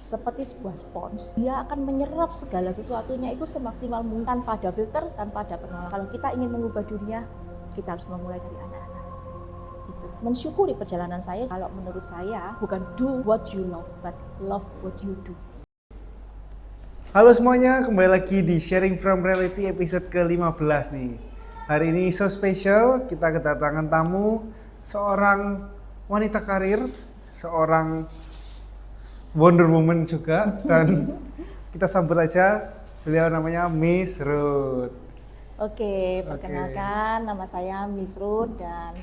seperti sebuah spons. Dia akan menyerap segala sesuatunya itu semaksimal mungkin tanpa ada filter, tanpa ada penolakan. Kalau kita ingin mengubah dunia, kita harus memulai dari anak-anak. Itu. Mensyukuri perjalanan saya, kalau menurut saya bukan do what you love, but love what you do. Halo semuanya, kembali lagi di Sharing from Reality episode ke-15 nih. Hari ini so special, kita kedatangan tamu, seorang wanita karir, seorang Wonder Woman juga, dan kita sambut aja, beliau namanya Miss Ruth. Oke, perkenalkan nama saya Miss Ruth, dan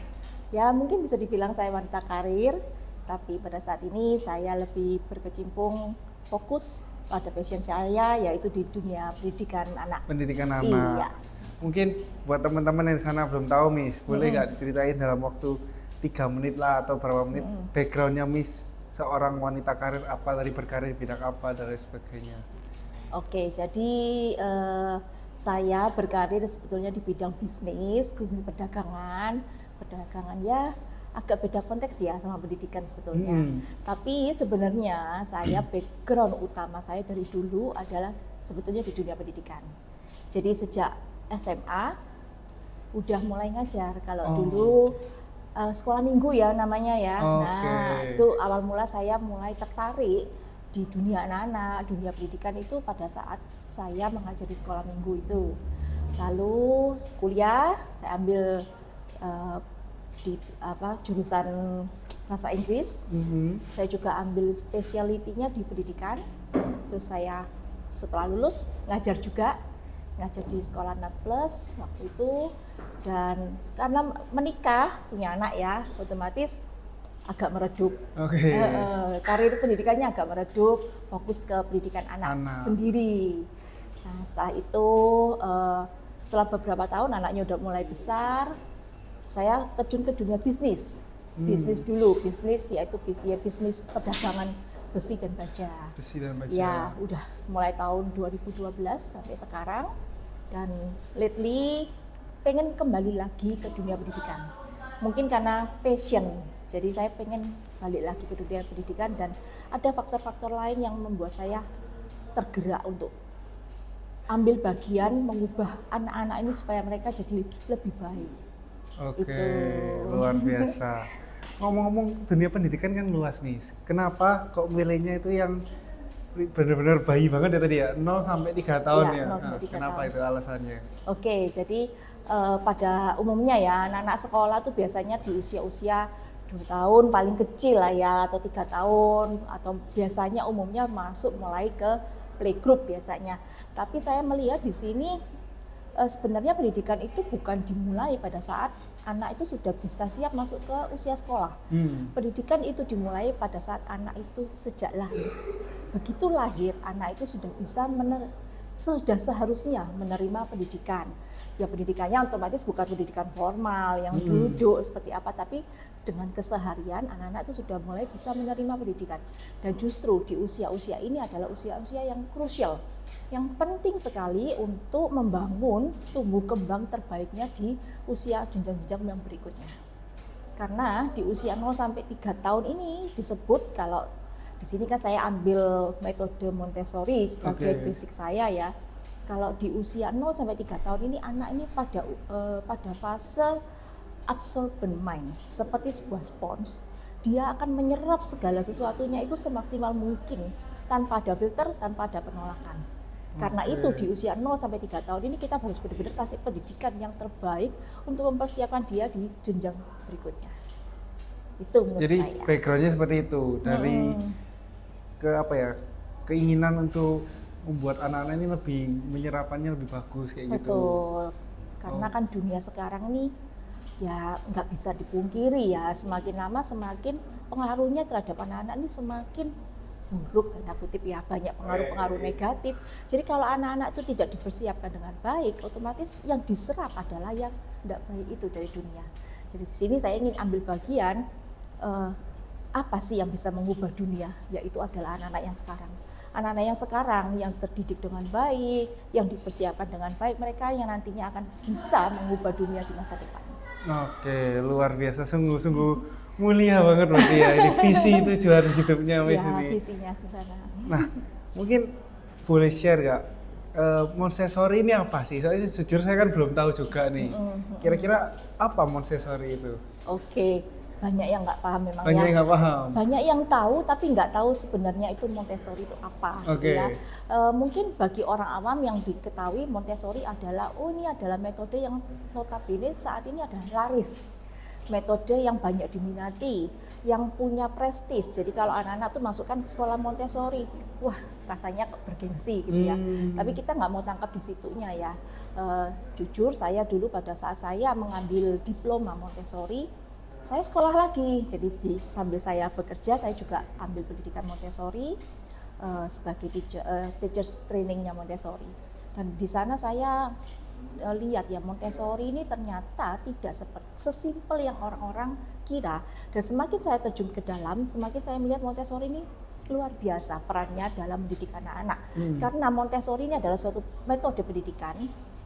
ya mungkin bisa dibilang saya wanita karir, tapi pada saat ini saya lebih berkecimpung fokus pada passion saya, yaitu di dunia pendidikan anak. Pendidikan anak. Iya. Mungkin buat teman-teman yang di sana belum tahu Miss, boleh nggak diceritain dalam waktu 3 menit lah atau berapa menit backgroundnya Miss, seorang wanita karir, apa dari berkarir bidang apa dan lain sebagainya. Oke, jadi saya berkarir sebetulnya di bidang bisnis perdagangan ya agak beda konteks ya sama pendidikan sebetulnya. Tapi sebenarnya saya background utama saya dari dulu adalah sebetulnya di dunia pendidikan. Jadi sejak SMA udah mulai ngajar. Kalau dulu sekolah minggu ya namanya ya. Nah, itu awal mula saya mulai tertarik di dunia anak-anak, dunia pendidikan itu pada saat saya mengajar di sekolah minggu itu. Lalu kuliah saya ambil di jurusan sastra Inggris. Saya juga ambil spesialitinya di pendidikan. Terus saya setelah lulus ngajar juga, ngajar di sekolah Nat Plus waktu itu. Dan karena menikah, punya anak ya, otomatis agak meredup. Karir pendidikannya agak meredup, fokus ke pendidikan anak sendiri. Nah, setelah itu setelah beberapa tahun anaknya udah mulai besar, saya terjun ke dunia bisnis. Bisnis dulu, bisnis yaitu bisnis perdagangan besi dan baja. Besi dan baja. Ya, udah mulai tahun 2012 sampai sekarang, dan lately pengen kembali lagi ke dunia pendidikan. Mungkin karena passion, jadi saya pengen balik lagi ke dunia pendidikan, dan ada faktor-faktor lain yang membuat saya tergerak untuk ambil bagian mengubah anak-anak ini supaya mereka jadi lebih baik. Oke, luar biasa. Ngomong-ngomong dunia pendidikan kan luas nih. Kenapa kok milihnya itu yang benar-benar bayi banget ya tadi ya, 0 sampai 3 tahun ya? 0 sampai 3 kenapa tahun. itu alasannya? Oke, jadi pada umumnya ya anak-anak sekolah tuh biasanya di usia-usia 2 tahun paling kecil lah ya, atau 3 tahun, atau biasanya umumnya masuk mulai ke playgroup biasanya. Tapi saya melihat di sini sebenarnya pendidikan itu bukan dimulai pada saat anak itu sudah bisa siap masuk ke usia sekolah. Pendidikan itu dimulai pada saat anak itu sejak lahir. Begitu lahir, anak itu sudah bisa sudah seharusnya menerima pendidikan. Ya pendidikannya otomatis bukan pendidikan formal yang duduk seperti apa, tapi dengan keseharian anak-anak itu sudah mulai bisa menerima pendidikan. Dan justru di usia-usia ini adalah usia-usia yang krusial, yang penting sekali untuk membangun tumbuh kembang terbaiknya di usia jenjang-jenjang yang berikutnya. Karena di usia 0 sampai 3 tahun ini disebut, kalau di sini kan saya ambil metode Montessori sebagai basic saya ya. Kalau di usia 0 sampai 3 tahun ini anak ini pada fase absorbent mind, seperti sebuah spons. Dia akan menyerap segala sesuatunya itu semaksimal mungkin tanpa ada filter, tanpa ada penolakan. Karena itu di usia 0 sampai 3 tahun ini kita harus benar-benar kasih pendidikan yang terbaik untuk mempersiapkan dia di jenjang berikutnya. Itu menurut Jadi, saya. Jadi backgroundnya seperti itu, dari keinginan untuk membuat anak-anak ini lebih menyerapannya lebih bagus kayak gitu. Betul. Karena kan dunia sekarang ini ya nggak bisa dipungkiri ya, semakin lama semakin pengaruhnya terhadap anak-anak ini semakin buruk, tanda kutip ya, banyak pengaruh-pengaruh negatif. Jadi kalau anak-anak itu tidak dipersiapkan dengan baik, otomatis yang diserap adalah yang tidak baik itu dari dunia. Jadi di sini saya ingin ambil bagian apa sih yang bisa mengubah dunia, yaitu adalah anak-anak yang sekarang. Anak-anak yang sekarang yang terdidik dengan baik, yang dipersiapkan dengan baik, mereka yang nantinya akan bisa mengubah dunia di masa depan. Oke, luar biasa, sungguh-sungguh mulia banget berarti ya. Ini visi tujuan hidupnya Miss Ya, ini. visinya di sana. Nah, mungkin boleh share nggak Montessori ini apa sih? Soalnya jujur saya kan belum tahu juga nih. Kira-kira apa Montessori itu? Oke, banyak yang nggak paham memang Banyak ya. yang nggak paham. Banyak yang tahu tapi nggak tahu sebenarnya itu Montessori itu apa. Oke. Ya. Mungkin bagi orang awam yang diketahui Montessori adalah, oh ini adalah metode yang notabene saat ini adalah laris. Metode yang banyak diminati, yang punya prestis. Jadi kalau anak-anak tuh masukkan ke sekolah Montessori, wah rasanya bergengsi gitu ya. Tapi kita nggak mau tangkap di situnya ya. Jujur saya dulu pada saat saya mengambil diploma Montessori, saya sekolah lagi. Jadi sambil saya bekerja, saya juga ambil pendidikan Montessori sebagai teachers trainingnya Montessori. Dan di sana saya lihat ya Montessori ini ternyata tidak sesimpel yang orang-orang kira. Dan semakin saya terjun ke dalam, semakin saya melihat Montessori ini luar biasa perannya dalam mendidik anak-anak. Karena Montessori ini adalah suatu metode pendidikan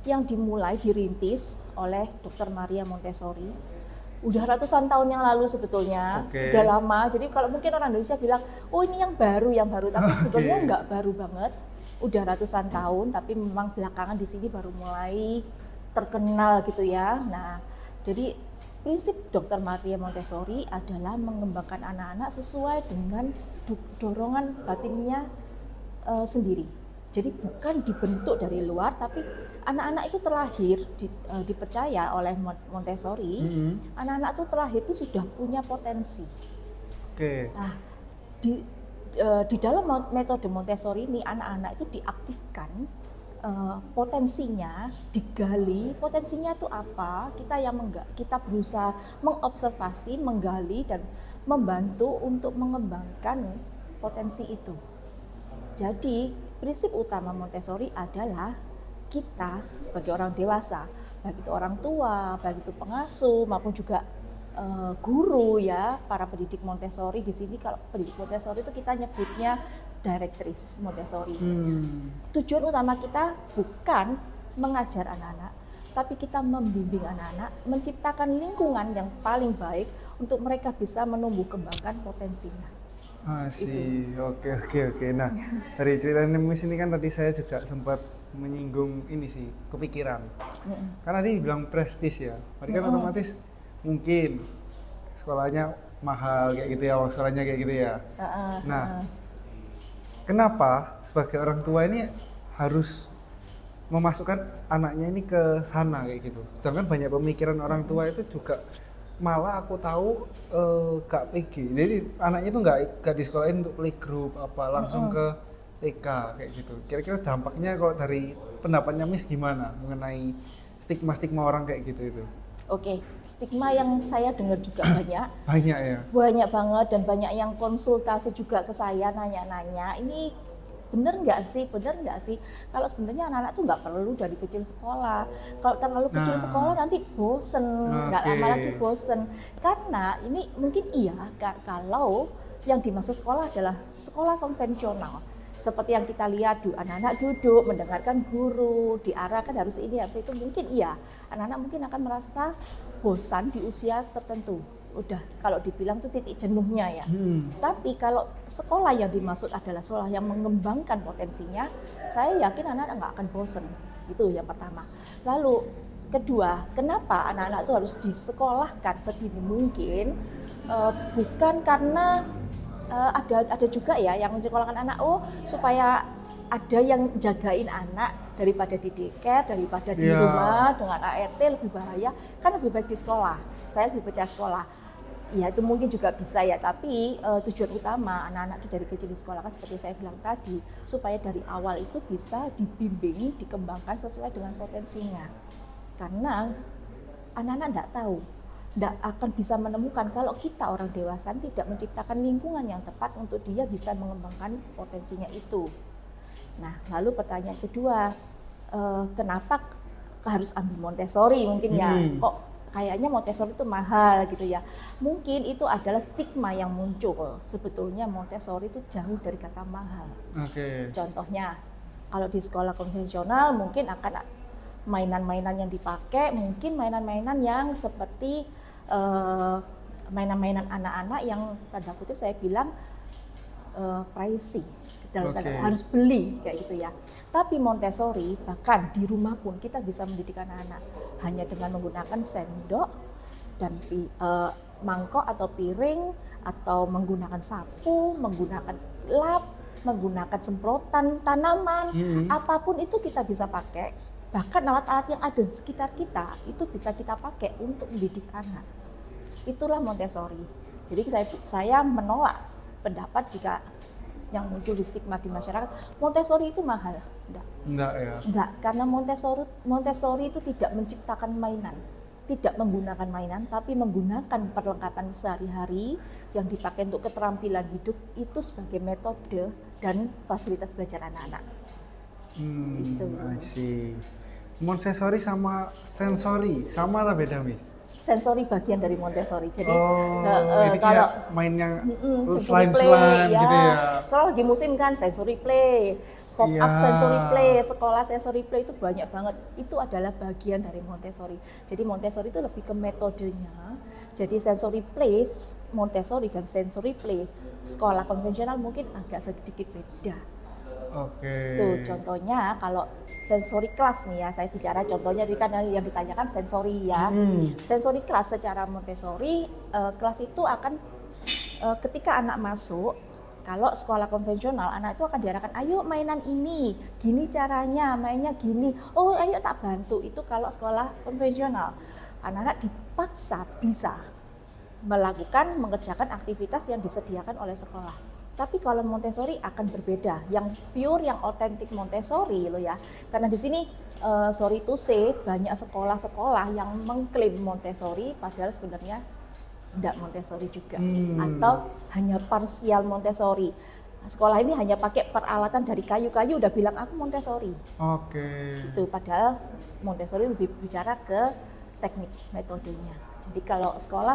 yang dirintis oleh Dr. Maria Montessori. Udah ratusan tahun yang lalu sebetulnya, udah lama. Jadi kalau mungkin orang Indonesia bilang, oh ini yang baru, tapi sebetulnya nggak baru banget. Udah ratusan tahun, tapi memang belakangan di sini baru mulai terkenal gitu ya. Nah, jadi prinsip Dr. Maria Montessori adalah mengembangkan anak-anak sesuai dengan dorongan batinnya sendiri. Jadi bukan dibentuk dari luar, tapi anak-anak itu terlahir dipercaya oleh Montessori. Anak-anak itu terlahir itu sudah punya potensi. Nah, di dalam metode Montessori ini anak-anak itu diaktifkan potensinya, digali potensinya itu apa. Kita berusaha mengobservasi, menggali dan membantu untuk mengembangkan potensi itu. Jadi prinsip utama Montessori adalah kita sebagai orang dewasa, baik itu orang tua, baik itu pengasuh maupun juga guru ya, para pendidik Montessori. Di sini kalau pendidik Montessori itu kita nyebutnya direktris Montessori. Tujuan utama kita bukan mengajar anak-anak, tapi kita membimbing anak-anak, menciptakan lingkungan yang paling baik untuk mereka bisa menumbuh kembangkan potensinya. Oke. Nah, dari cerita Miss ini kan tadi saya juga sempat menyinggung ini sih, kepikiran. Karena dia bilang prestis ya, mereka kan otomatis mungkin sekolahnya mahal kayak gitu ya, uang sekolahnya kayak gitu ya. Nah, kenapa sebagai orang tua ini harus memasukkan anaknya ini ke sana kayak gitu? Sedangkan banyak pemikiran orang tua itu juga malah aku tahu gak PG. Jadi anaknya itu gak disekolahin untuk playgroup apa langsung ke TK kayak gitu. Kira-kira dampaknya kalau dari pendapatnya Miss gimana mengenai stigma-stigma orang kayak gitu itu? Oke, stigma yang saya dengar juga banyak. Banyak ya? Banyak banget, dan banyak yang konsultasi juga ke saya, nanya-nanya, ini bener nggak sih? Kalau sebenarnya anak-anak tuh nggak perlu dari kecil sekolah. Kalau terlalu kecil sekolah nanti bosen, nggak lama lagi bosen. Karena ini mungkin iya, kalau yang dimaksud sekolah adalah sekolah konvensional. Seperti yang kita lihat, anak-anak duduk, mendengarkan guru, diarahkan harus ini, harus itu, mungkin iya. Anak-anak mungkin akan merasa bosan di usia tertentu. Udah, kalau dibilang tuh titik jenuhnya ya. Tapi kalau sekolah yang dimaksud adalah sekolah yang mengembangkan potensinya, saya yakin anak-anak nggak akan bosan. Itu yang pertama. Lalu kedua, kenapa anak-anak itu harus disekolahkan sedini mungkin? Bukan karena ada juga ya yang menyekolahkan anak supaya ada yang jagain anak daripada di daycare, daripada di rumah dengan ART lebih bahaya, kan lebih baik di sekolah. Saya lebih percaya sekolah. Ya itu mungkin juga bisa ya, tapi tujuan utama anak-anak itu dari kecil disekolahkan seperti saya bilang tadi, supaya dari awal itu bisa dibimbing, dikembangkan sesuai dengan potensinya. Karena anak-anak tidak tahu, tidak akan bisa menemukan kalau kita orang dewasa tidak menciptakan lingkungan yang tepat untuk dia bisa mengembangkan potensinya itu. Nah, lalu pertanyaan kedua, kenapa harus ambil Montessori mungkin ya? Kok kayaknya Montessori itu mahal gitu ya? Mungkin itu adalah stigma yang muncul. Sebetulnya Montessori itu jauh dari kata mahal. Contohnya, kalau di sekolah konvensional mungkin akan mainan-mainan yang dipakai, mungkin mainan-mainan yang seperti mainan-mainan anak-anak yang tanda kutip saya bilang pricey, harus beli kayak gitu ya. Tapi Montessori bahkan di rumah pun kita bisa mendidik anak-anak hanya dengan menggunakan sendok dan mangkok atau piring, atau menggunakan sapu, menggunakan lap, menggunakan semprotan tanaman, apapun itu kita bisa pakai. Bahkan alat-alat yang ada di sekitar kita itu bisa kita pakai untuk mendidik anak. Itulah Montessori. Jadi saya menolak pendapat jika yang muncul di stigma di masyarakat, Montessori itu mahal. Enggak ya? Enggak, karena Montessori itu tidak menciptakan mainan, tidak menggunakan mainan, tapi menggunakan perlengkapan sehari-hari yang dipakai untuk keterampilan hidup itu sebagai metode dan fasilitas belajar anak-anak. Itu. I see. Montessori sama sensori, sama lah beda, Miss? Sensori bagian dari Montessori. Jadi jadi kalau main yang slime gitu ya. Soalnya lagi musim kan sensory play, pop up sensory play, sekolah sensory play itu banyak banget. Itu adalah bagian dari Montessori. Jadi Montessori itu lebih ke metodenya. Jadi sensory play, Montessori dan sensory play sekolah konvensional mungkin agak sedikit beda. Tuh contohnya kalau sensory class nih ya, saya bicara contohnya kan yang ditanyakan sensory ya. Sensory class secara Montessori, kelas itu akan ketika anak masuk, kalau sekolah konvensional anak itu akan diarahkan, ayo mainan ini, gini caranya, mainnya gini, oh ayo tak bantu. Itu kalau sekolah konvensional, anak-anak dipaksa bisa mengerjakan aktivitas yang disediakan oleh sekolah. Tapi kalau Montessori akan berbeda, yang pure, yang otentik Montessori loh ya. Karena di sini sorry to say banyak sekolah-sekolah yang mengklaim Montessori padahal sebenarnya tidak Montessori juga, atau hanya parsial Montessori. Sekolah ini hanya pakai peralatan dari kayu-kayu udah bilang aku Montessori. Itu padahal Montessori lebih bicara ke teknik metodenya. Jadi kalau sekolah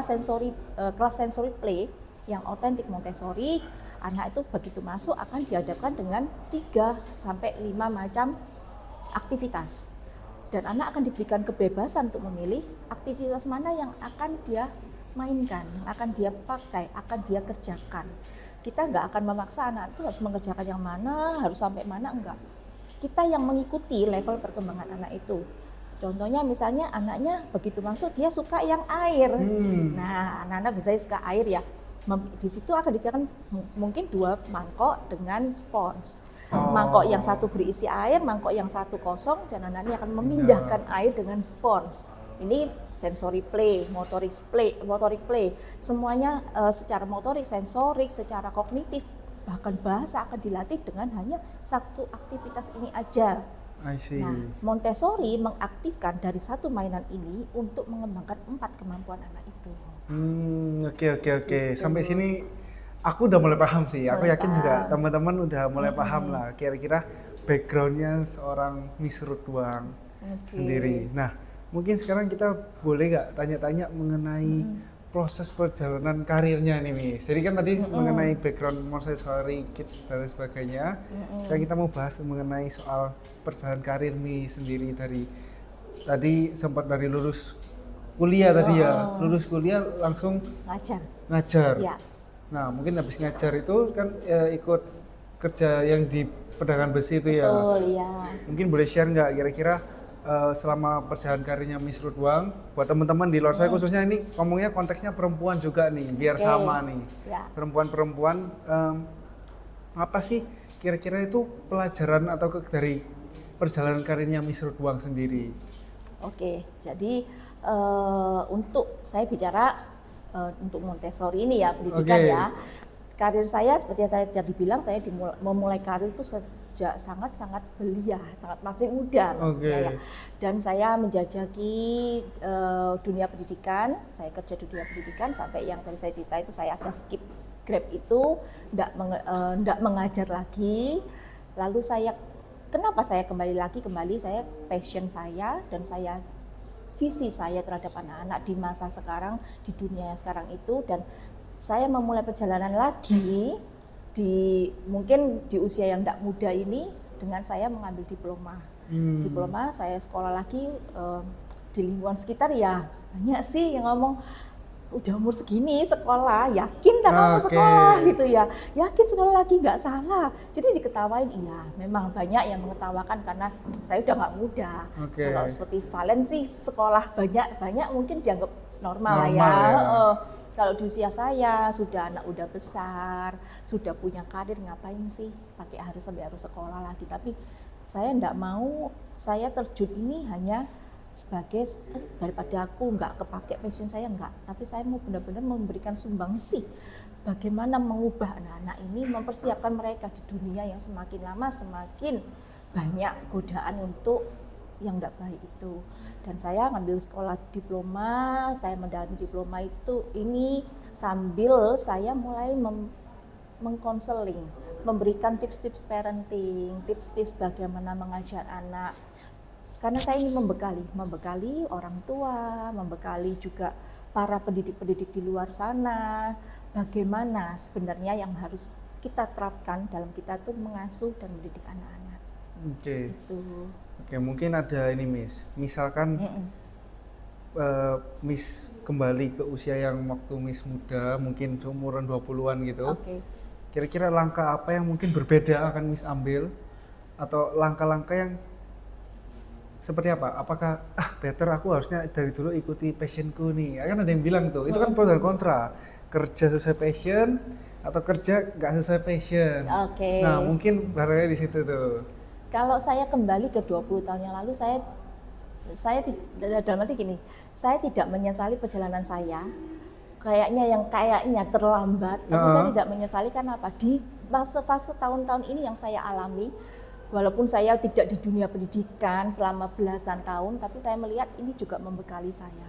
kelas sensory play yang otentik Montessori, anak itu begitu masuk akan dihadapkan dengan 3-5 macam aktivitas. Dan anak akan diberikan kebebasan untuk memilih aktivitas mana yang akan dia mainkan, yang akan dia pakai, akan dia kerjakan. Kita nggak akan memaksa anak itu harus mengerjakan yang mana, harus sampai mana, enggak. Kita yang mengikuti level perkembangan anak itu. Contohnya misalnya anaknya begitu masuk dia suka yang air. Nah, anak-anak bisa suka air ya. Di situ akan disediakan mungkin 2 mangkok dengan spons. Mangkok yang satu berisi air, mangkok yang satu kosong, dan anak-anak akan memindahkan air dengan spons. Ini sensory play, motorik play. Semuanya secara motorik, sensorik, secara kognitif, bahkan bahasa akan dilatih dengan hanya satu aktivitas ini aja. I see. Nah, Montessori mengaktifkan dari satu mainan ini untuk mengembangkan 4 kemampuan anak itu. Oke. Sampai sini aku udah mulai paham sih. Aku yakin juga teman-teman udah mulai paham lah kira-kira backgroundnya seorang Miss Ruth Wang sendiri. Nah, mungkin sekarang kita boleh nggak tanya-tanya mengenai proses perjalanan karirnya nih Miss. Jadi kan tadi mengenai background Montessori Kids dan sebagainya. Sekarang kita mau bahas mengenai soal perjalanan karir Miss sendiri dari tadi sempat dari lulus kuliah tadi ya. Lulus kuliah langsung ngajar. Ya. Nah, mungkin habis ngajar itu kan ikut kerja yang di pedagang besi itu ya. Betul, ya. Mungkin boleh share nggak kira-kira selama perjalanan karirnya Miss Ruth Wang buat teman-teman di luar sana, khususnya ini ngomongnya konteksnya perempuan juga nih, biar sama nih. Ya. Perempuan-perempuan apa sih kira-kira itu pelajaran atau dari perjalanan karirnya Miss Ruth Wang sendiri? Oke, jadi untuk saya bicara untuk Montessori ini ya, pendidikan ya. Karir saya seperti yang saya tadi bilang, saya memulai karir itu sejak sangat-sangat belia, sangat masih muda maksudnya ya. Dan saya menjajaki dunia pendidikan, saya kerja di dunia pendidikan sampai yang tadi saya cerita itu saya ada skip grab itu, enggak mengajar lagi. Lalu kenapa saya kembali saya passion saya dan visi saya terhadap anak-anak di masa sekarang, di dunia yang sekarang itu, dan saya memulai perjalanan lagi mungkin di usia yang tidak muda ini dengan saya mengambil diploma. Diploma saya sekolah lagi di lingkungan sekitar ya banyak sih yang ngomong udah umur segini sekolah, yakin tak kamu Oke. sekolah gitu ya, yakin sekolah lagi nggak salah. Jadi diketawain, iya memang banyak yang mengetawakan karena saya udah nggak muda. Oke. Kalau seperti Valen sih sekolah banyak mungkin dianggap normal lah ya. Normal ya. Kalau di usia saya sudah anak udah besar, sudah punya karir, ngapain sih pakai harus sekolah lagi. Tapi saya enggak mau, saya terjun ini hanya sebagai daripada aku nggak kepake passion saya enggak, tapi saya mau benar-benar memberikan sumbangsi bagaimana mengubah anak-anak ini, mempersiapkan mereka di dunia yang semakin lama semakin banyak godaan untuk yang tidak baik itu. Dan saya ngambil sekolah diploma, saya mendalami diploma itu ini sambil saya mulai mengkonseling, memberikan tips-tips parenting, tips-tips bagaimana mengajar anak. Karena saya ingin membekali orang tua, membekali juga para pendidik-pendidik di luar sana, bagaimana sebenarnya yang harus kita terapkan dalam kita tuh mengasuh dan mendidik anak-anak. Oke. Itu. Oke, mungkin ada ini Miss. Misalkan Miss kembali ke usia yang waktu Miss muda, mungkin seumuran 20-an gitu. Oke. Kira-kira langkah apa yang mungkin berbeda akan Miss ambil? Atau langkah-langkah yang seperti apa? Apakah better aku harusnya dari dulu ikuti passionku nih? Kan ada yang bilang tuh, itu kan pro dan kontra. Kerja sesuai passion atau kerja nggak sesuai passion. Oke. Nah, mungkin barangnya di situ tuh. Kalau saya kembali ke 20 tahun yang lalu, saya dalam arti gini, saya tidak menyesali perjalanan saya. Kayaknya terlambat, tapi saya tidak menyesali karena apa? Di fase tahun-tahun ini yang saya alami, walaupun saya tidak di dunia pendidikan selama belasan tahun, tapi saya melihat ini juga membekali saya.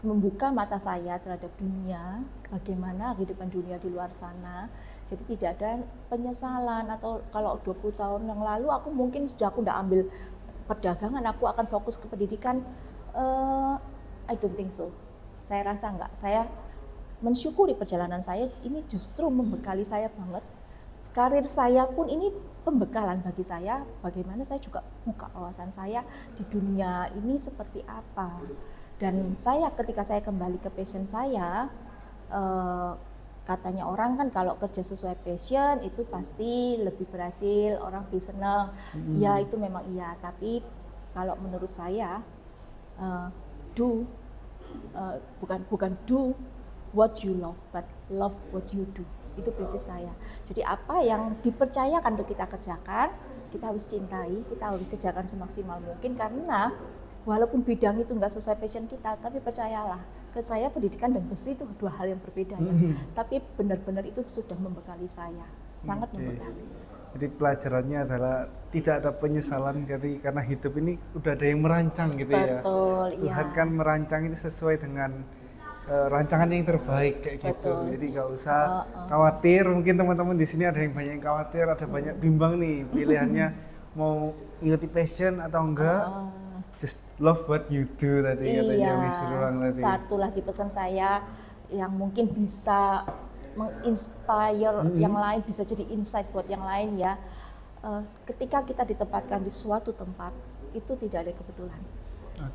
Membuka mata saya terhadap dunia, bagaimana kehidupan dunia di luar sana. Jadi tidak ada penyesalan, atau kalau 20 tahun yang lalu aku mungkin sudah aku tidak ambil perdagangan, aku akan fokus ke pendidikan. I don't think so. Saya rasa enggak. Saya mensyukuri perjalanan saya, ini justru membekali saya banget. Karir saya pun ini pembekalan bagi saya, bagaimana saya juga buka wawasan saya di dunia ini seperti apa. Dan saya ketika saya kembali ke passion saya, katanya orang kan kalau kerja sesuai passion itu pasti lebih berhasil, orang lebih senang. Ya itu memang iya, tapi kalau menurut saya bukan do what you love, but love what you do. Itu prinsip saya. Jadi apa yang dipercayakan untuk kita kerjakan, kita harus cintai, kita harus kerjakan semaksimal mungkin, karena walaupun bidang itu nggak sesuai passion kita, tapi percayalah, ke saya pendidikan dan besi itu dua hal yang berbeda ya. Tapi benar-benar itu sudah membekali saya, sangat membekali. Jadi pelajarannya adalah tidak ada penyesalan karena hidup ini udah ada yang merancang gitu. Betul, ya. Tuhan kan merancang itu sesuai dengan rancangan yang terbaik kayak gitu. Jadi nggak usah khawatir. Mungkin teman-teman di sini ada yang banyak yang khawatir, ada banyak bimbang nih pilihannya mau ikuti passion atau enggak. Just love what you do tadi katanya Miss Ruang tadi. Satu lagi pesan saya yang mungkin bisa menginspire yang lain, bisa jadi insight buat yang lain ya. Ketika kita ditempatkan di suatu tempat, itu tidak ada kebetulan.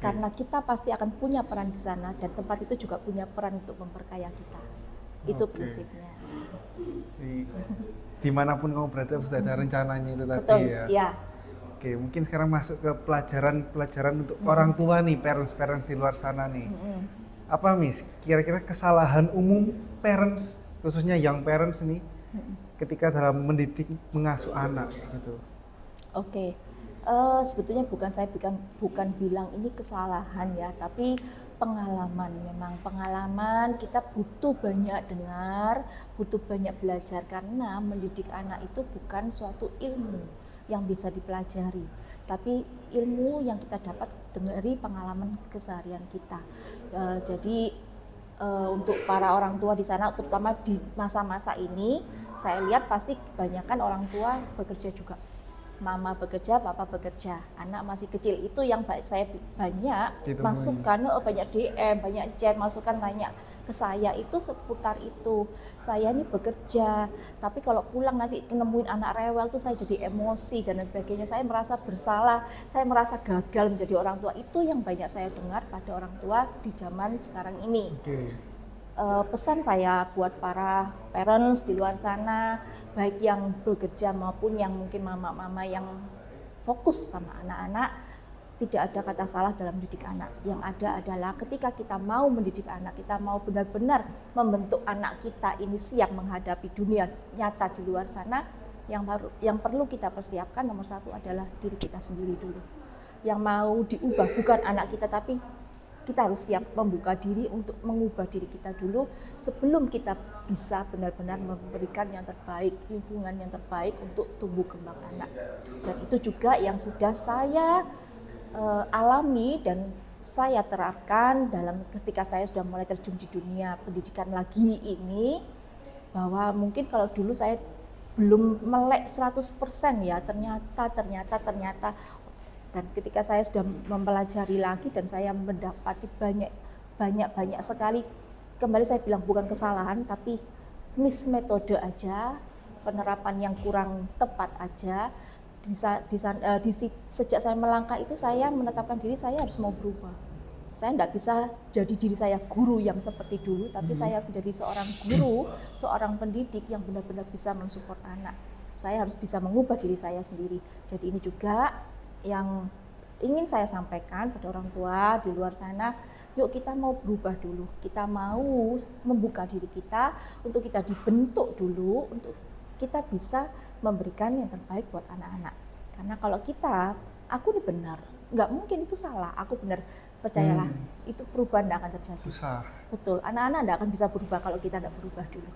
Karena kita pasti akan punya peran di sana, dan tempat itu juga punya peran untuk memperkaya kita. Itu prinsipnya. Dimanapun kamu berada sudah ada rencananya itu tadi. Betul, ya. Ya. Oke, mungkin sekarang masuk ke pelajaran untuk orang tua nih, parents di luar sana nih. Apa Miss, kira-kira kesalahan umum parents, khususnya young parents nih, ketika dalam mendidik, mengasuh anak gitu? Oke. Sebetulnya saya bukan bilang ini kesalahan ya, tapi pengalaman. Memang pengalaman, kita butuh banyak dengar, butuh banyak belajar, karena mendidik anak itu bukan suatu ilmu yang bisa dipelajari, tapi ilmu yang kita dapat dari pengalaman keseharian kita. Jadi untuk para orang tua di sana, terutama di masa-masa ini, saya lihat pasti kebanyakan orang tua bekerja juga. Mama bekerja, papa bekerja, anak masih kecil. Itu yang saya banyak masukkan, banyak DM, banyak chat, masukan banyak ke saya itu seputar itu. Saya ini bekerja, tapi kalau pulang nanti nemuin anak rewel tuh saya jadi emosi dan sebagainya. Saya merasa bersalah, saya merasa gagal menjadi orang tua. Itu yang banyak saya dengar pada orang tua di zaman sekarang ini. pesan saya buat para parents di luar sana, baik yang bekerja maupun yang mungkin mama-mama yang fokus sama anak-anak, tidak ada kata salah dalam mendidik anak. Yang ada adalah ketika kita mau mendidik anak, kita mau benar-benar membentuk anak kita ini siap menghadapi dunia nyata di luar sana, yang perlu kita persiapkan nomor satu adalah diri kita sendiri dulu. Yang mau diubah bukan anak kita, tapi kita harus siap membuka diri untuk mengubah diri kita dulu sebelum kita bisa benar-benar memberikan yang terbaik, lingkungan yang terbaik untuk tumbuh kembang anak. Dan itu juga yang sudah saya alami dan saya terapkan dalam ketika saya sudah mulai terjun di dunia pendidikan lagi ini, bahwa mungkin kalau dulu saya belum melek 100% ya, ternyata dan ketika saya sudah mempelajari lagi dan saya mendapati banyak sekali, kembali saya bilang bukan kesalahan tapi metode aja, penerapan yang kurang tepat aja. Sejak saya melangkah itu saya menetapkan diri saya harus mau berubah. Saya tidak bisa jadi diri saya guru yang seperti dulu, tapi saya harus menjadi seorang guru, seorang pendidik yang benar-benar bisa mensupport anak. Saya harus bisa mengubah diri saya sendiri. Jadi ini juga yang ingin saya sampaikan pada orang tua di luar sana, yuk kita mau berubah dulu, kita mau membuka diri kita untuk kita dibentuk dulu, untuk kita bisa memberikan yang terbaik buat anak-anak. Karena kalau aku ini benar, nggak mungkin itu salah, aku benar, percayalah, itu perubahan tidak akan terjadi. Susah. Betul, anak-anak tidak akan bisa berubah kalau kita tidak berubah dulu.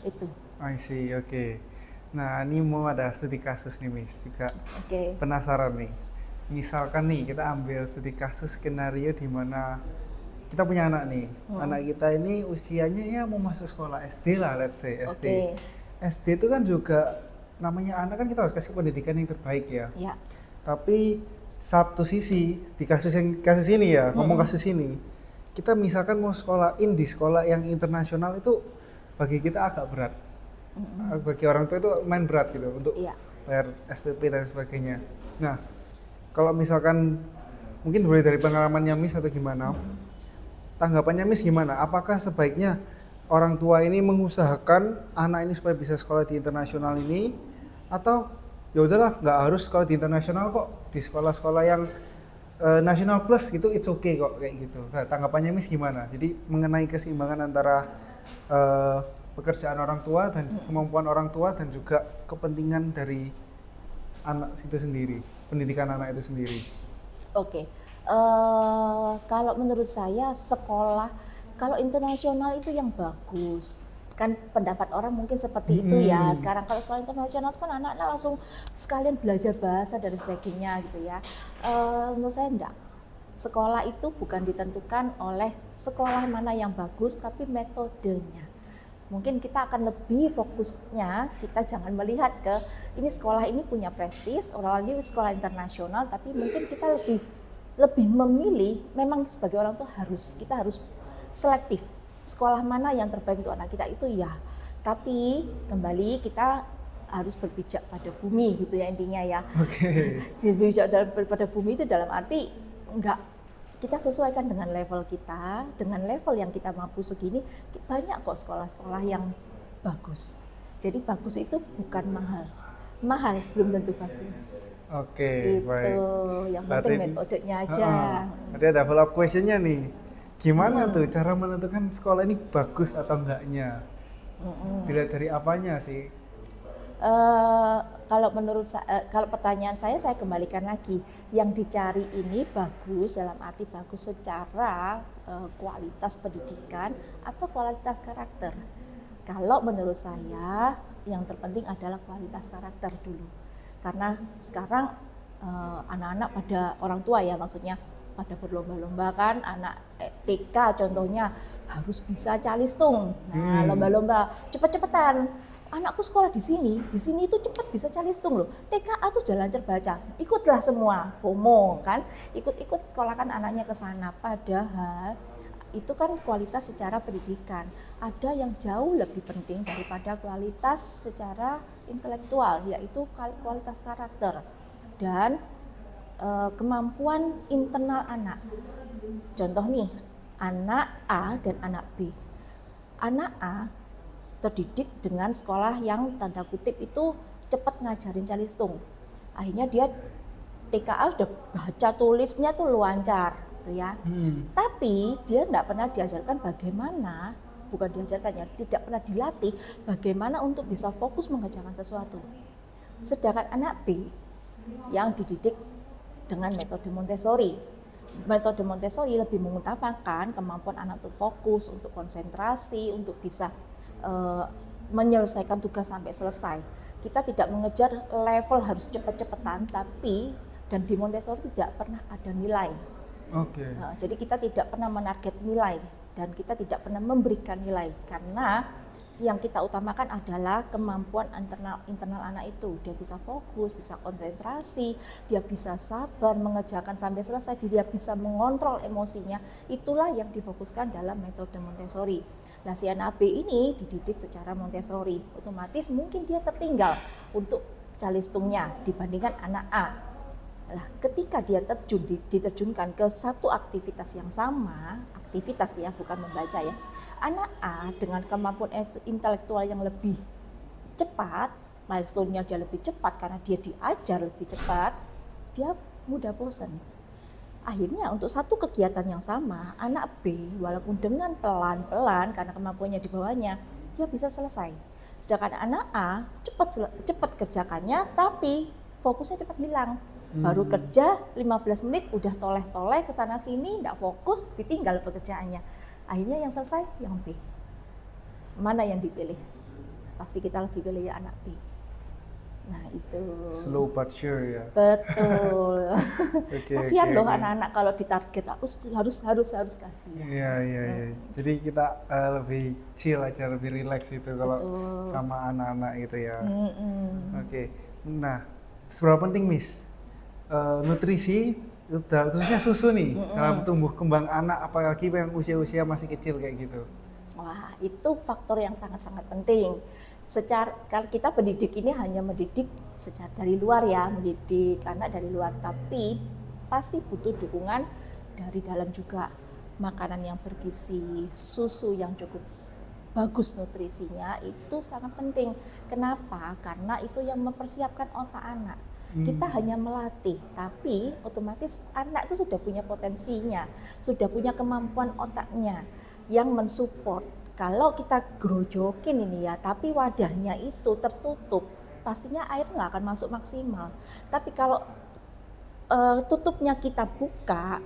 Itu. I see, oke. Nah, ini mau ada studi kasus nih, Miss, juga penasaran nih. Misalkan nih kita ambil studi kasus skenario di mana kita punya anak nih, anak kita ini usianya ya mau masuk sekolah SD lah, let's say SD. SD itu kan juga namanya anak kan kita harus kasih pendidikan yang terbaik ya. Tapi satu sisi di kasus ini ya, ngomong kasus ini, kita misalkan mau di sekolah yang internasional itu bagi kita agak berat. Bagi orang tua itu main berat gitu untuk bayar SPP dan sebagainya. Nah, kalau misalkan mungkin boleh dari pengalamannya Miss atau gimana, tanggapannya Miss gimana? Apakah sebaiknya orang tua ini mengusahakan anak ini supaya bisa sekolah di internasional ini, atau ya udahlah nggak harus sekolah di internasional kok, di sekolah-sekolah yang national plus gitu it's okay kok kayak gitu. Nah, tanggapannya Miss gimana? Jadi mengenai keseimbangan antara pekerjaan orang tua dan kemampuan orang tua dan juga kepentingan dari anak itu sendiri, pendidikan anak itu sendiri. Kalau menurut saya sekolah kalau internasional itu yang bagus. Kan pendapat orang mungkin seperti itu ya. Sekarang kalau sekolah internasional itu kan anak-anak langsung sekalian belajar bahasa dan sebagainya gitu ya. Menurut saya enggak. Sekolah itu bukan ditentukan oleh sekolah mana yang bagus, tapi metodenya. Mungkin kita akan lebih fokusnya, kita jangan melihat ke ini sekolah ini punya prestis, orang-orang ini sekolah internasional, tapi mungkin kita lebih memilih, memang sebagai orang tua kita harus selektif. Sekolah mana yang terbaik untuk anak kita itu ya. Tapi kembali kita harus berpijak pada bumi gitu ya intinya ya. Berpijak pada bumi itu dalam arti kita sesuaikan dengan level kita, dengan level yang kita mampu segini. Banyak kok sekolah-sekolah yang bagus. Jadi bagus itu bukan mahal belum tentu bagus. Baik. Yang penting metodenya aja. Ada follow up questionnya nih. Gimana tuh cara menentukan sekolah ini bagus atau enggaknya? Dilihat dari apanya sih? Kalau pertanyaan saya kembalikan lagi, yang dicari ini bagus dalam arti bagus secara kualitas pendidikan atau kualitas karakter. Kalau menurut saya yang terpenting adalah kualitas karakter dulu, karena sekarang anak-anak pada orang tua ya maksudnya pada berlomba-lomba kan, anak TK contohnya harus bisa calistung. Nah, lomba-lomba cepet-cepetan. Anakku sekolah di sini itu cepat bisa calistung loh. TKA tuh jalan terbaca, ikutlah semua, FOMO kan, ikut sekolahkan anaknya ke sana. Padahal itu kan kualitas secara pendidikan. Ada yang jauh lebih penting daripada kualitas secara intelektual, yaitu kualitas karakter dan kemampuan internal anak. Contoh nih, anak A dan anak B. anak A terdidik dengan sekolah yang tanda kutip itu cepat ngajarin calistung. Akhirnya dia TKA sudah baca tulisnya tuh lancar gitu ya. Tapi dia tidak pernah diajarkan bagaimana, bukan diajarkan ya, tidak pernah dilatih bagaimana untuk bisa fokus mengerjakan sesuatu. Sedangkan anak B yang dididik dengan metode Montessori. Metode Montessori lebih mengutamakan kemampuan anak untuk fokus, untuk konsentrasi, untuk bisa menyelesaikan tugas sampai selesai. Kita tidak mengejar level harus cepat-cepatan, tapi dan di Montessori tidak pernah ada nilai. Jadi kita tidak pernah menarget nilai dan kita tidak pernah memberikan nilai karena yang kita utamakan adalah kemampuan internal anak itu. Dia bisa fokus, bisa konsentrasi, dia bisa sabar mengerjakan sampai selesai, dia bisa mengontrol emosinya. Itulah yang difokuskan dalam metode Montessori. Nah, si anak B ini dididik secara Montessori, otomatis mungkin dia tertinggal untuk calistungnya dibandingkan anak A. Nah, ketika dia diterjunkan ke satu aktivitas yang sama, aktivitas ya, bukan membaca ya. Anak A dengan kemampuan intelektual yang lebih cepat, milestone-nya dia lebih cepat karena dia diajar lebih cepat, dia mudah bosan. Akhirnya untuk satu kegiatan yang sama, anak B walaupun dengan pelan-pelan karena kemampuannya di bawahnya, dia bisa selesai. Sedangkan anak A cepat kerjakannya tapi fokusnya cepat hilang. Baru kerja 15 menit udah toleh-toleh ke sana sini, enggak fokus, ditinggal pekerjaannya. Akhirnya yang selesai yang B. Mana yang dipilih? Pasti kita lebih pilih anak B. Nah, itu. Slow but sure ya. Betul. Kasihan loh anak-anak kalau ditarget harus kasih. Iya. Jadi kita lebih chill aja, lebih relax itu kalau sama anak-anak gitu ya. Nah, seberapa penting Miss nutrisi khususnya susu nih dalam tumbuh kembang anak, apalagi yang usia-usia masih kecil kayak gitu? Wah, itu faktor yang sangat-sangat penting. Kalau kita pendidik ini hanya mendidik secara dari luar ya, mendidik anak dari luar, tapi pasti butuh dukungan dari dalam juga. Makanan yang bergizi, susu yang cukup bagus nutrisinya itu sangat penting. Kenapa? Karena itu yang mempersiapkan otak anak. Kita hanya melatih, tapi otomatis anak itu sudah punya potensinya, sudah punya kemampuan otaknya yang mensupport. Kalau kita grojokin ini ya, tapi wadahnya itu tertutup, pastinya air nggak akan masuk maksimal. Tapi kalau tutupnya kita buka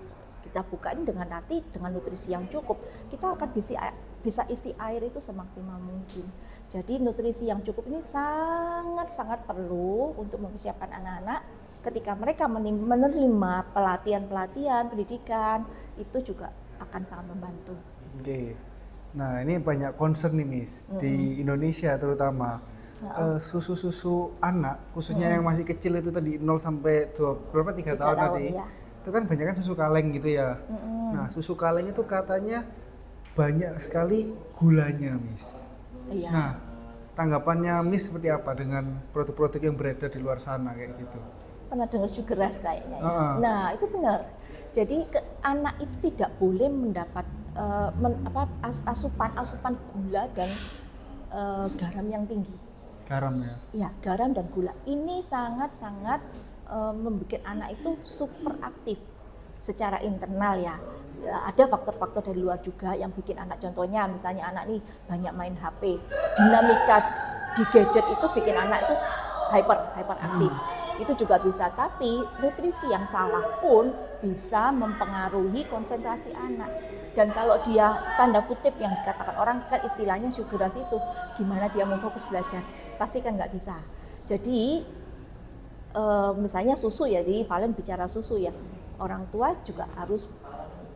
ini dengan nutrisi yang cukup, kita akan bisa isi air itu semaksimal mungkin. Jadi nutrisi yang cukup ini sangat-sangat perlu untuk mempersiapkan anak-anak ketika mereka menerima pelatihan pendidikan, itu juga akan sangat membantu. Nah, ini banyak concern nih Miss, di Indonesia terutama. Susu-susu anak, khususnya yang masih kecil itu tadi 0 sampai 3 tahun tadi. Ya. Itu kan banyak kan susu kaleng gitu ya. Nah, susu kaleng itu katanya banyak sekali gulanya, Miss. Iya. Nah, tanggapannya Miss seperti apa dengan produk-produk yang beredar di luar sana kayak gitu? Pernah dengar sugar rush kayaknya ya. Nah, itu benar. Jadi anak itu tidak boleh mendapat asupan gula dan garam yang tinggi. Garam ya? Iya, garam dan gula. Ini sangat-sangat membuat anak itu super aktif secara internal ya. Ada faktor-faktor dari luar juga yang bikin anak, contohnya misalnya anak nih banyak main HP. Dinamika di gadget itu bikin anak itu hyperaktif. Itu juga bisa, tapi nutrisi yang salah pun bisa mempengaruhi konsentrasi anak. Dan kalau dia tanda kutip yang dikatakan orang kan istilahnya sugar rush itu, gimana dia mau fokus belajar? Pasti kan nggak bisa. Jadi misalnya susu ya, di Valen bicara susu ya, orang tua juga harus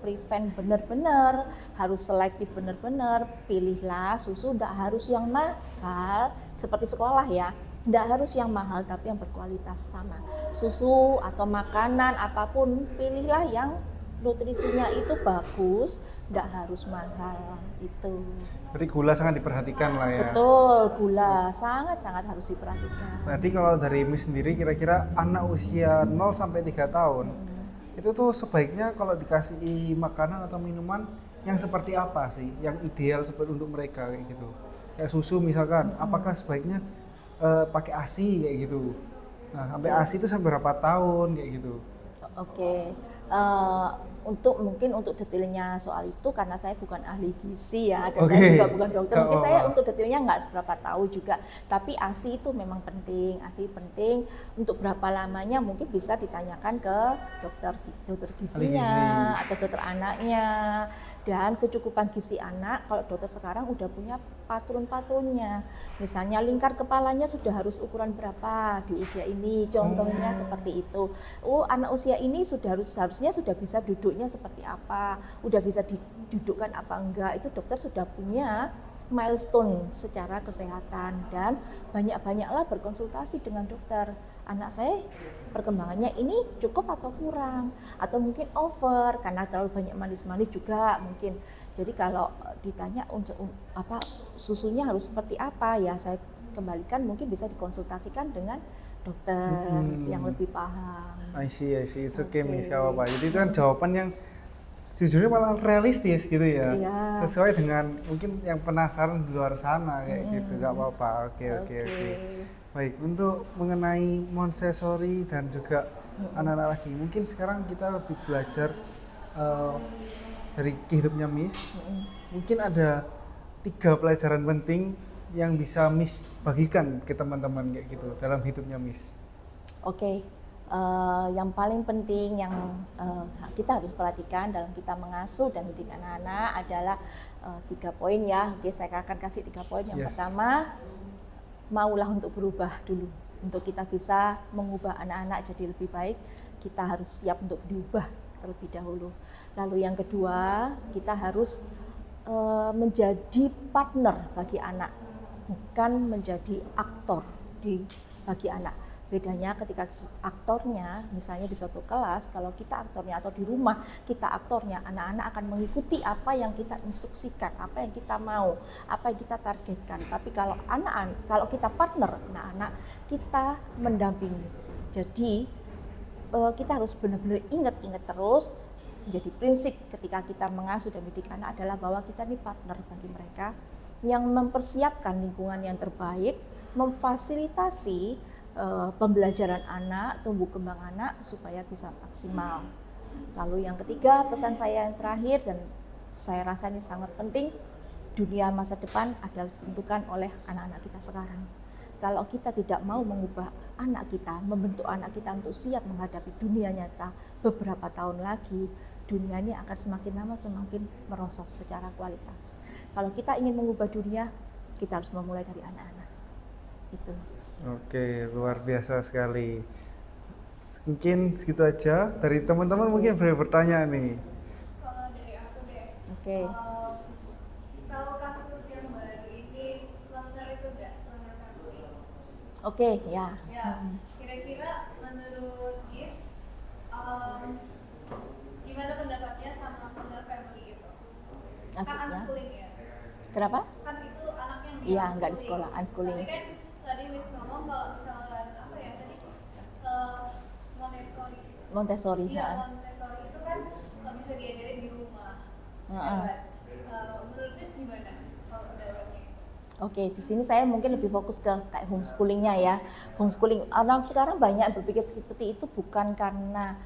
prevent benar-benar, harus selektif benar-benar, pilihlah susu, nggak harus yang mahal seperti sekolah ya, nggak harus yang mahal tapi yang berkualitas sama. Susu atau makanan apapun, pilihlah yang nutrisinya itu bagus, nggak harus mahal itu. Jadi gula sangat diperhatikan lah ya. Betul, gula sangat-sangat harus diperhatikan. Tadi kalau dari Miss sendiri, kira-kira anak usia 0 sampai 3 tahun, itu tuh sebaiknya kalau dikasih makanan atau minuman yang seperti apa sih yang ideal seperti untuk mereka kayak gitu? Kayak susu misalkan, apakah sebaiknya pakai ASI kayak gitu? Nah, sampai ASI itu sampai berapa tahun kayak gitu? Oke, eh, untuk mungkin untuk detailnya soal itu karena saya bukan ahli gizi ya dan saya Oke, juga bukan dokter, nggak mungkin saya apa-apa. untuk detailnya nggak seberapa tahu juga. Tapi ASI itu memang penting, ASI penting. Untuk berapa lamanya mungkin bisa ditanyakan ke dokter Ahli gizi. gizinya atau dokter anaknya. Dan kecukupan gizi anak, kalau dokter sekarang udah punya patron-patronnya. Misalnya lingkar kepalanya sudah harus ukuran berapa di usia ini, contohnya seperti itu. Oh, anak usia ini harusnya sudah bisa duduknya seperti apa, udah bisa didudukkan apa enggak, itu dokter sudah punya milestone secara kesehatan. Dan banyak-banyaklah berkonsultasi dengan dokter. Anak saya perkembangannya ini cukup atau kurang, atau mungkin over karena terlalu banyak manis-manis juga mungkin. Jadi kalau ditanya untuk apa susunya harus seperti apa, ya saya kembalikan mungkin bisa dikonsultasikan dengan dokter yang lebih paham. I see, it's okay, Oke. Miss, gak apa-apa. Jadi itu kan jawaban yang sejujurnya malah realistis gitu ya. Iya. Sesuai dengan mungkin yang penasaran di luar sana kayak gitu, gak apa-apa. Oke. Baik, untuk mengenai Montessori dan juga anak-anak lagi, mungkin sekarang kita lebih belajar eh, dari hidupnya Miss. Mungkin ada 3 pelajaran penting yang bisa Miss bagikan ke teman-teman kayak gitu dalam hidupnya Miss. Oke, yang paling penting yang kita harus perhatikan dalam kita mengasuh dan mendidik anak-anak adalah 3 poin ya. Oke, saya akan kasih 3 poin. Yang Yes. pertama, maulah untuk berubah dulu. Untuk kita bisa mengubah anak-anak jadi lebih baik, kita harus siap untuk diubah terlebih dahulu. Lalu yang kedua, kita harus menjadi partner bagi anak, bukan menjadi aktor bagi anak. Bedanya ketika aktornya, misalnya di suatu kelas, kalau kita aktornya atau di rumah kita aktornya, anak-anak akan mengikuti apa yang kita instruksikan, apa yang kita mau, apa yang kita targetkan. Tapi kalau kalau kita partner anak-anak, kita mendampingi. Jadi kita harus benar-benar ingat terus. Menjadi prinsip ketika kita mengasuh dan mendidik anak adalah bahwa kita ini partner bagi mereka yang mempersiapkan lingkungan yang terbaik, memfasilitasi pembelajaran anak, tumbuh kembang anak supaya bisa maksimal. Lalu yang ketiga, pesan saya yang terakhir dan saya rasa ini sangat penting, dunia masa depan adalah ditentukan oleh anak-anak kita sekarang. Kalau kita tidak mau mengubah anak kita, membentuk anak kita untuk siap menghadapi dunia nyata beberapa tahun lagi, dunia ini akan semakin lama semakin merosot secara kualitas. Kalau kita ingin mengubah dunia, kita harus memulai dari anak-anak. Itu. Oke, luar biasa sekali. Mungkin segitu aja. Dari teman-teman mungkin boleh bertanya nih. Kalau dari aku deh, Oke. kalau kasus yang baru ini lengkar itu enggak lengkar family? Oke, ya. Ya, kira-kira menurut Gis, gimana pendapatnya sama lengkar family itu? Kan Maksudnya? unschooling ya? Kenapa? Kan itu anaknya yang Iya, nggak di sekolah, unschooling. Tapi kan tadi Miss ngomong kalau misalkan apa ya tadi Montessori. Montessori, Iya, ya. Montessori itu kan nggak bisa diajarin di rumah. Heeh. Ya kan? Menurut Miss gimana kalau pendapatnya? Oke, di sini saya mungkin lebih fokus ke kayak homeschoolingnya ya. Homeschooling, orang sekarang banyak yang berpikir seperti itu bukan karena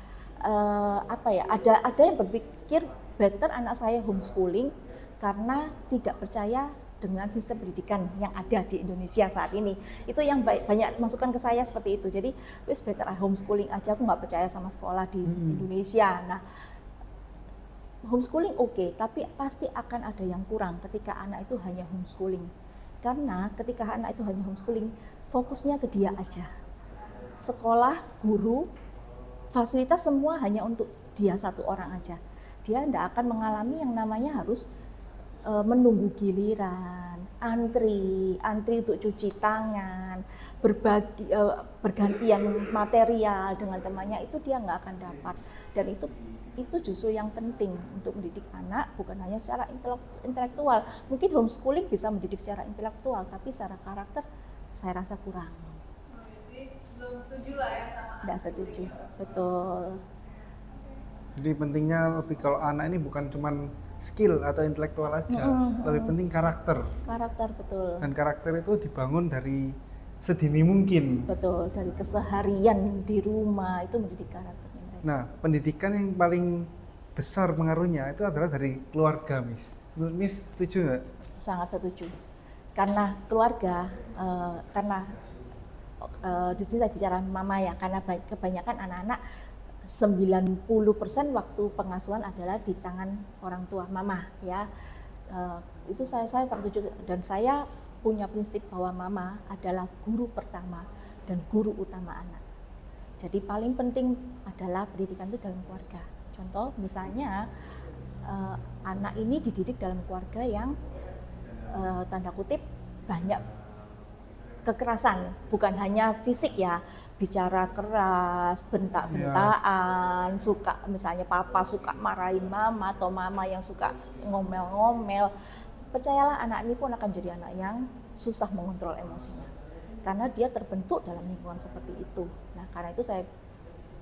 apa ya? Ada yang berpikir better anak saya homeschooling karena tidak percaya dengan sistem pendidikan yang ada di Indonesia saat ini. Itu yang banyak masukan ke saya seperti itu. Jadi, wis better homeschooling aja, aku nggak percaya sama sekolah di Indonesia. Nah, homeschooling oke, tapi pasti akan ada yang kurang ketika anak itu hanya homeschooling. Karena ketika anak itu hanya homeschooling, fokusnya ke dia aja. Sekolah, guru, fasilitas semua hanya untuk dia satu orang aja. Dia tidak akan mengalami yang namanya harus menunggu giliran, antri untuk cuci tangan, bergantian material dengan temannya, itu dia nggak akan dapat. Dan itu justru yang penting untuk mendidik anak, bukan hanya secara intelektual. Mungkin homeschooling bisa mendidik secara intelektual, tapi secara karakter saya rasa kurang. Jadi belum setuju lah ya sama Tidak setuju, betul. Jadi pentingnya lebih kalau anak ini bukan cuman skill atau intelektual aja, lebih penting karakter. Karakter, betul. Dan karakter itu dibangun dari sedini mungkin. Betul, dari keseharian di rumah itu mendidik karakternya mereka. Nah, pendidikan yang paling besar pengaruhnya itu adalah dari keluarga, Miss. Menurut Miss setuju nggak? Sangat setuju. Karena keluarga, di sini saya bicara mama ya, karena kebanyakan anak-anak 90% waktu pengasuhan adalah di tangan orang tua, mama ya. Itu saya sangat setuju, dan saya punya prinsip bahwa mama adalah guru pertama dan guru utama anak. Jadi paling penting adalah pendidikan itu dalam keluarga. Contoh misalnya anak ini dididik dalam keluarga yang tanda kutip banyak kekerasan, bukan hanya fisik ya, bicara keras, bentak-bentakan, suka misalnya papa suka marahin mama atau mama yang suka ngomel-ngomel. Percayalah anak ini pun akan jadi anak yang susah mengontrol emosinya karena dia terbentuk dalam lingkungan seperti itu. Nah, karena itu saya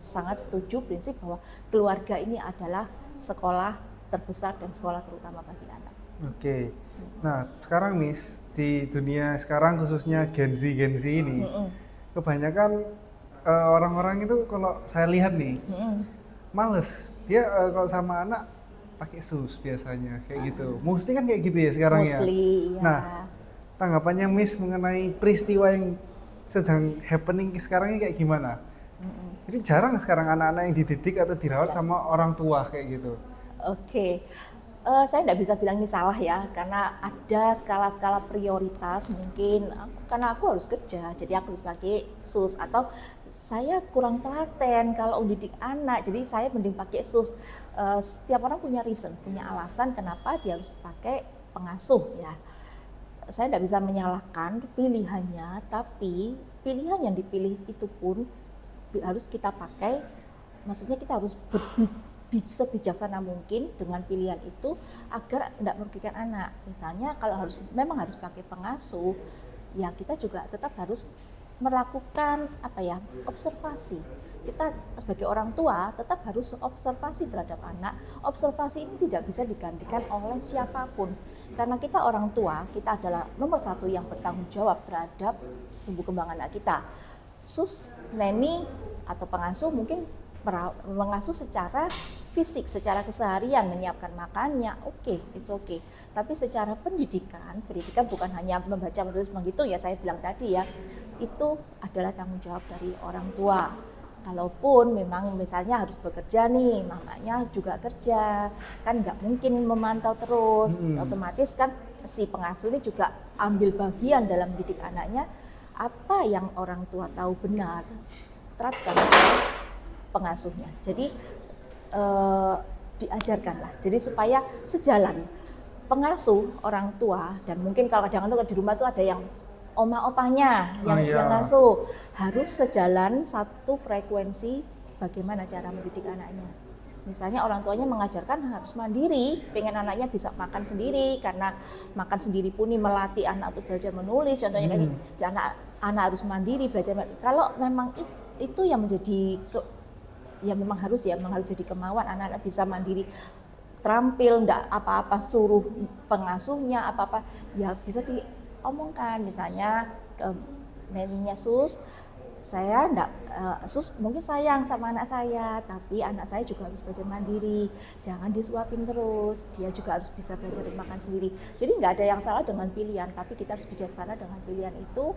sangat setuju prinsip bahwa keluarga ini adalah sekolah terbesar dan sekolah terutama bagi anak. Oke. Nah, sekarang Miss, di dunia sekarang khususnya Gen Z ini, kebanyakan orang-orang itu kalau saya lihat nih, males. Dia kalau sama anak pakai sus biasanya kayak gitu. Mostly kan kayak gitu ya sekarang Mostly, ya. Nah, tanggapannya Miss mengenai peristiwa yang sedang happening sekarang ini kayak gimana? Jadi jarang sekarang anak-anak yang dididik atau dirawat sama orang tua kayak gitu. Oke. Saya tidak bisa bilang ini salah ya, karena ada skala-skala prioritas mungkin karena aku harus kerja, jadi aku harus pakai sus, atau saya kurang telaten kalau mendidik anak, jadi saya mending pakai sus. Setiap orang punya reason, punya alasan kenapa dia harus pakai pengasuh ya. Saya tidak bisa menyalahkan pilihannya, tapi pilihan yang dipilih itu pun harus kita pakai, maksudnya kita harus sebijaksana mungkin dengan pilihan itu agar tidak merugikan anak. Misalnya kalau memang harus pakai pengasuh, ya kita juga tetap harus melakukan observasi. Kita sebagai orang tua tetap harus observasi terhadap anak. Observasi ini tidak bisa digantikan oleh siapapun. Karena kita orang tua, kita adalah nomor satu yang bertanggung jawab terhadap tumbuh kembang anak kita. Sus, neni atau pengasuh mungkin mengasuh secara fisik, secara keseharian, menyiapkan makannya, it's okay. Tapi secara pendidikan bukan hanya membaca, menulis, menghitung ya, saya bilang tadi ya, itu adalah tanggung jawab dari orang tua. Kalaupun memang misalnya harus bekerja nih, mamanya juga kerja, kan nggak mungkin memantau terus, otomatis kan si pengasuh ini juga ambil bagian dalam mendidik anaknya, apa yang orang tua tahu benar, terapkan pengasuhnya. Jadi diajarkanlah. Jadi supaya sejalan pengasuh orang tua, dan mungkin kalau kadang-kadang di rumah tuh ada yang oma-opanya yang ngasuh, harus sejalan satu frekuensi bagaimana cara mendidik anaknya. Misalnya orang tuanya mengajarkan harus mandiri, pengen anaknya bisa makan sendiri, karena makan sendiri pun ini melatih anak untuk belajar menulis, contohnya kayak gitu. Anak harus mandiri, belajar. Kalau memang itu yang menjadi memang harus jadi kemauan anak-anak bisa mandiri, terampil, enggak apa-apa suruh pengasuhnya apa-apa, ya bisa diomongkan. Misalnya ke neninya sus, saya enggak, sus mungkin sayang sama anak saya, tapi anak saya juga harus belajar mandiri, jangan disuapin terus, dia juga harus bisa belajar makan sendiri. Jadi enggak ada yang salah dengan pilihan, tapi kita harus bijaksana dengan pilihan itu.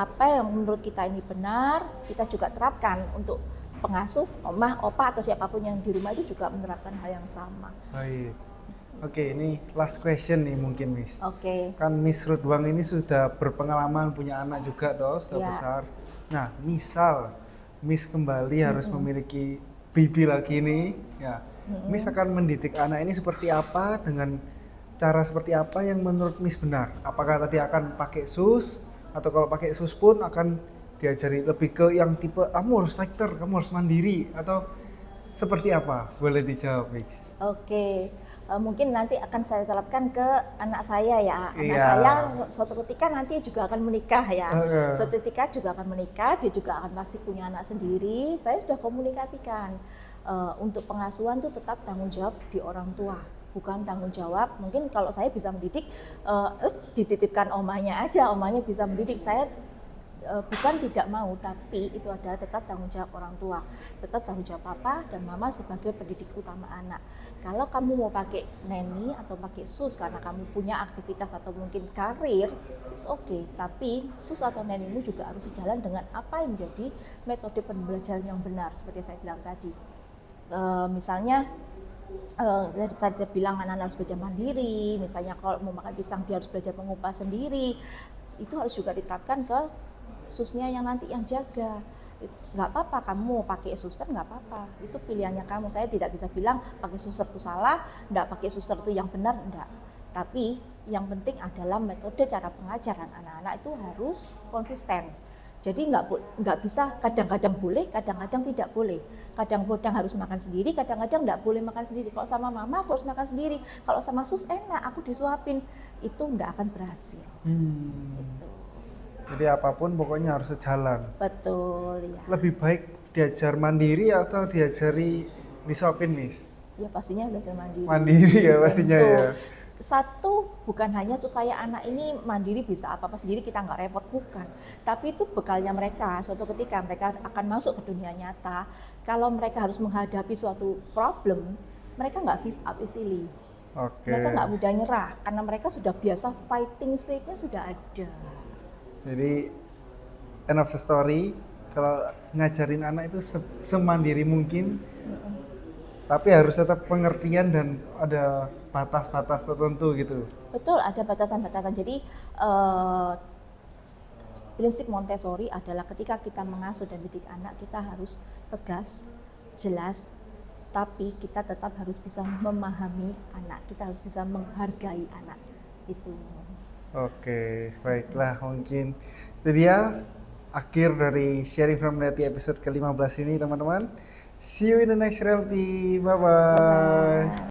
Apa yang menurut kita ini benar, kita juga terapkan untuk pengasuh, omah, opa atau siapapun yang di rumah itu juga menerapkan hal yang sama. Baik. Oke, ini last question nih mungkin Miss. Oke. Kan Miss Ruth Wang ini sudah berpengalaman, punya anak juga sudah besar. Nah, misal Miss kembali harus memiliki baby lagi nih, ya. Miss akan mendidik anak ini seperti apa, dengan cara seperti apa yang menurut Miss benar? Apakah tadi akan pakai sus, atau kalau pakai sus pun akan diajari lebih ke yang tipe kamu harus fighter, kamu harus mandiri, atau seperti apa? Boleh dijawab, Miss. Oke. Mungkin nanti akan saya terapkan ke anak saya ya. Anak saya suatu ketika nanti juga akan menikah ya. Suatu ketika juga akan menikah, dia juga akan masih punya anak sendiri. Saya sudah komunikasikan untuk pengasuhan itu tetap tanggung jawab di orang tua. bukan tanggung jawab. Mungkin kalau saya bisa mendidik, dititipkan omanya aja, omanya bisa mendidik. Saya bukan tidak mau, tapi itu adalah tetap tanggung jawab orang tua, tetap tanggung jawab papa dan mama sebagai pendidik utama anak. Kalau kamu mau pakai neni atau pakai sus karena kamu punya aktivitas atau mungkin karir, it's okay, tapi sus atau nenimu juga harus sejalan dengan apa yang menjadi metode pembelajaran yang benar, seperti saya bilang tadi. Misalnya saya bilang anak-anak harus belajar mandiri, misalnya kalau mau makan pisang dia harus belajar mengupas sendiri, itu harus juga diterapkan ke susnya yang nanti yang jaga. Nggak apa-apa kamu mau pakai suster, nggak apa-apa, itu pilihannya kamu. Saya tidak bisa bilang pakai suster itu salah, nggak pakai suster itu yang benar, enggak. Tapi yang penting adalah metode cara pengajaran anak-anak itu harus konsisten. Jadi nggak bisa kadang-kadang boleh, kadang-kadang tidak boleh. Kadang-kadang harus makan sendiri, kadang-kadang nggak boleh makan sendiri. Kalau sama mama aku harus makan sendiri, kalau sama sus enak aku disuapin, itu nggak akan berhasil. Gitu. Jadi apapun pokoknya harus sejalan. Betul ya. Lebih baik diajar mandiri atau diajari disuapin, Miss? Ya pastinya belajar mandiri. Mandiri ya pastinya ya. Satu, bukan hanya supaya anak ini mandiri bisa apa-apa sendiri, kita nggak repot, bukan. Tapi itu bekalnya mereka, suatu ketika mereka akan masuk ke dunia nyata, kalau mereka harus menghadapi suatu problem, mereka nggak give up easily. Mereka nggak mudah nyerah, karena mereka sudah biasa, fighting spiritnya sudah ada. Jadi end of the story, kalau ngajarin anak itu semandiri mungkin, tapi harus tetap pengertian dan ada batas-batas tertentu gitu. Betul, ada batasan-batasan. Jadi prinsip Montessori adalah ketika kita mengasuh dan didik anak, kita harus tegas, jelas, tapi kita tetap harus bisa memahami anak, kita harus bisa menghargai anak. Itu. Oke, baiklah, mungkin itu dia akhir dari Sharing from Reality episode ke-15 ini, teman-teman. See you in the next reality. Bye-bye.